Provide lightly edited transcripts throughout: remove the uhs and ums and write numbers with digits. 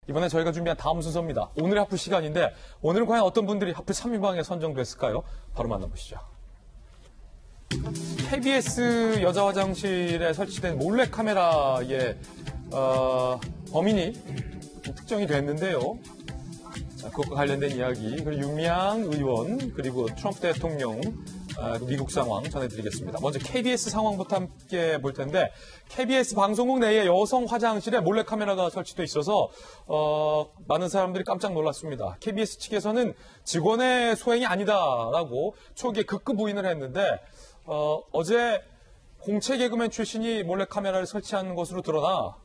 이번에 저희가 준비한 다음 순서입니다. 오늘의 하플 시간인데 오늘은 과연 어떤 분들이 하플 3인방에 선정됐을까요? 바로 만나보시죠. KBS 여자 화장실에 설치된 몰래카메라의 범인이 특정이 됐는데요. 자, 그것과 관련된 이야기, 그리고 윤미향 의원, 그리고 트럼프 대통령, 미국 상황 전해드리겠습니다. 먼저 KBS 상황부터 함께 볼 텐데, KBS 방송국 내에 여성 화장실에 몰래카메라가 설치돼 있어서 많은 사람들이 깜짝 놀랐습니다. KBS 측에서는 직원의 소행이 아니다라고 초기에 극구 부인을 했는데 어제 공채 개그맨 출신이 몰래카메라를 설치한 것으로 드러나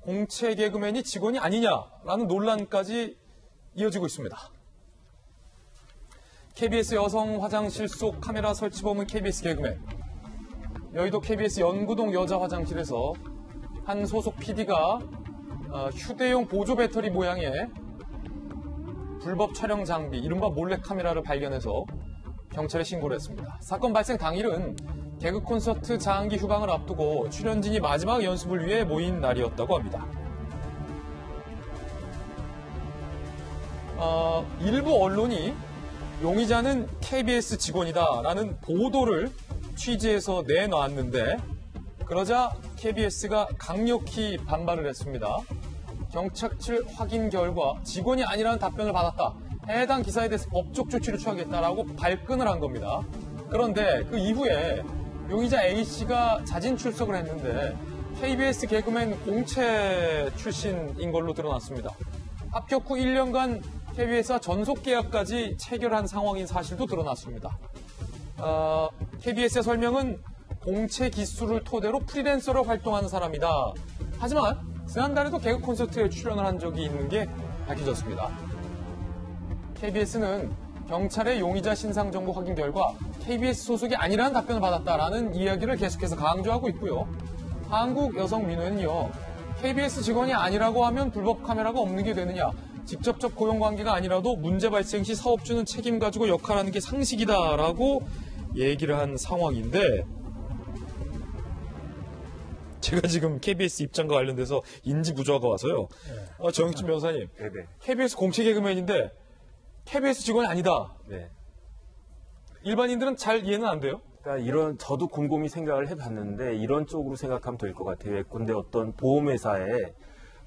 공채 개그맨이 직원이 아니냐라는 논란까지 이어지고 있습니다. KBS 여성 화장실 속 카메라 설치범은 KBS 개그맨. 여의도 KBS 연구동 여자 화장실에서 한 소속 PD가 휴대용 보조 배터리 모양의 불법 촬영 장비, 이른바 몰래카메라를 발견해서 경찰에 신고를 했습니다. 사건 발생 당일은 개그 콘서트 장기 휴방을 앞두고 출연진이 마지막 연습을 위해 모인 날이었다고 합니다. 일부 언론이 용의자는 KBS 직원이다라는 보도를 취재해서 내놨는데 그러자 KBS가 강력히 반발을 했습니다. 경찰 측 확인 결과 직원이 아니라는 답변을 받았다. 해당 기사에 대해서 법적 조치를 취하겠다라고 발끈을 한 겁니다. 그런데 그 이후에 용의자 A씨가 자진 출석을 했는데 KBS 개그맨 공채 출신인 걸로 드러났습니다. 합격 후 1년간 KBS와 전속 계약까지 체결한 상황인 사실도 드러났습니다. KBS의 설명은 공채 기수를 토대로 프리랜서로 활동하는 사람이다. 하지만 지난달에도 개그 콘서트에 출연을 한 적이 있는 게 밝혀졌습니다. KBS는 경찰의 용의자 신상 정보 확인 결과 KBS 소속이 아니라는 답변을 받았다라는 이야기를 계속해서 강조하고 있고요. 한국여성민회는요, KBS 직원이 아니라고 하면 불법 카메라가 없는 게 되느냐, 직접적 고용관계가 아니라도 문제 발생 시 사업주는 책임 가지고 역할하는 게 상식이다라고 얘기를 한 상황인데, 제가 지금 KBS 입장과 관련돼서 인지 부조화가 와서요. 정영진 변호사님, 네네. KBS 공채 개그맨인데 KBS 직원이 아니다. 네. 일반인들은 잘 이해는 안 돼요? 그러니까 저도 곰곰이 생각을 해봤는데 이런 쪽으로 생각하면 될 것 같아요. 근데 어떤 보험회사에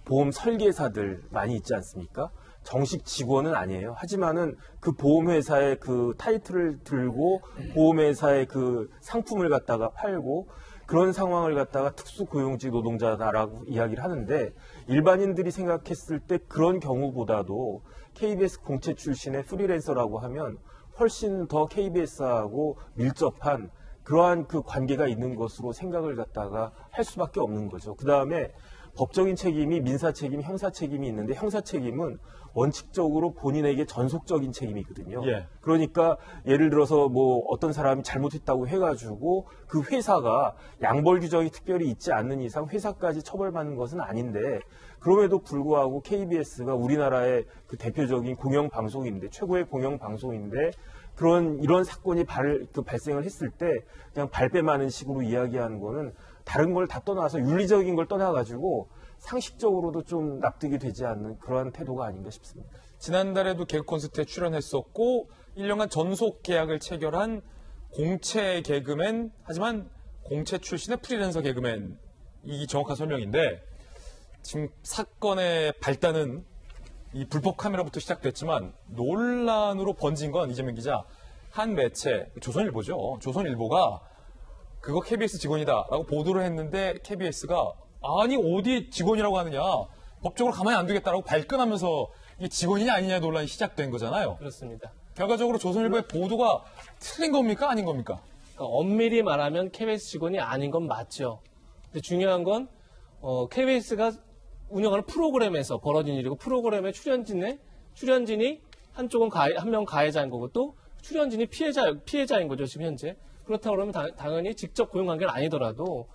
보험 설계사들 많이 있지 않습니까? 정식 직원은 아니에요. 하지만은 그 보험회사의 그 타이틀을 들고 보험회사의 그 상품을 갖다가 팔고 그런 상황을 갖다가 특수고용직 노동자다라고 이야기를 하는데 일반인들이 생각했을 때 그런 경우보다도 KBS 공채 출신의 프리랜서라고 하면 훨씬 더 KBS하고 밀접한 그러한 그 관계가 있는 것으로 생각을 갖다가 할 수밖에 없는 거죠. 그 다음에 법적인 책임이 민사 책임, 형사 책임이 있는데 형사 책임은 원칙적으로 본인에게 전속적인 책임이거든요. 예. 그러니까 예를 들어서 뭐 어떤 사람이 잘못했다고 해가지고 그 회사가 양벌 규정이 특별히 있지 않는 이상 회사까지 처벌받는 것은 아닌데 그럼에도 불구하고 KBS가 우리나라의 그 대표적인 공영방송인데 최고의 공영방송인데 이런 사건이 발생을 했을 때 그냥 발뺌하는 식으로 이야기하는 거는 다른 걸 다 떠나서 윤리적인 걸 떠나가지고 상식적으로도 좀 납득이 되지 않는 그러한 태도가 아닌가 싶습니다. 지난달에도 개그 콘서트에 출연했었고 1년간 전속 계약을 체결한 공채 개그맨, 하지만 공채 출신의 프리랜서 개그맨, 이 정확한 설명인데 지금 사건의 발단은 이 불법 카메라부터 시작됐지만 논란으로 번진 건 이재명 기자, 한 매체, 조선일보죠. 조선일보가 그거 KBS 직원이다라고 보도를 했는데 KBS가 아니 어디 직원이라고 하느냐, 법적으로 가만히 안 두겠다라고 발끈하면서 이게 직원이냐 아니냐 논란이 시작된 거잖아요. 그렇습니다. 결과적으로 조선일보의 보도가 틀린 겁니까 아닌 겁니까? 그러니까 엄밀히 말하면 KBS 직원이 아닌 건 맞죠. 근데 중요한 건 KBS가 운영하는 프로그램에서 벌어진 일이고 프로그램의 출연진이 한쪽은 한 명 가해자인 거고 또 출연진이 피해자인 거죠 지금 현재. 그렇다고 그러면 당연히 직접 고용관계는 아니더라도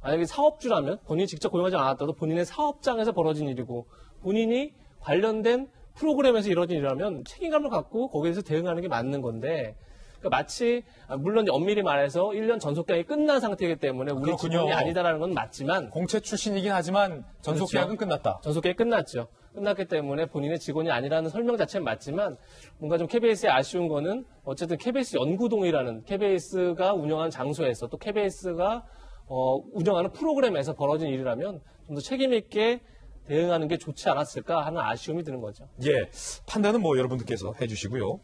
만약에 사업주라면 본인이 직접 고용하지 않았다도 본인의 사업장에서 벌어진 일이고 본인이 관련된 프로그램에서 이루어진 일이라면 책임감을 갖고 거기에서 대응하는 게 맞는 건데 그러니까 마치 물론 엄밀히 말해서 1년 전속계약이 끝난 상태이기 때문에 우리 그렇군요. 직원이 아니다라는 건 맞지만 공채 출신이긴 하지만 전속 계약은 끝났다. 전속계약이 끝났죠. 끝났기 때문에 본인의 직원이 아니라는 설명 자체는 맞지만 뭔가 좀 KBS에 아쉬운 거는 어쨌든 KBS 연구동이라는 KBS가 운영하는 장소에서 또 KBS가 운영하는 프로그램에서 벌어진 일이라면 좀 더 책임 있게 대응하는 게 좋지 않았을까 하는 아쉬움이 드는 거죠. 예, 판단은 뭐 여러분들께서 해주시고요.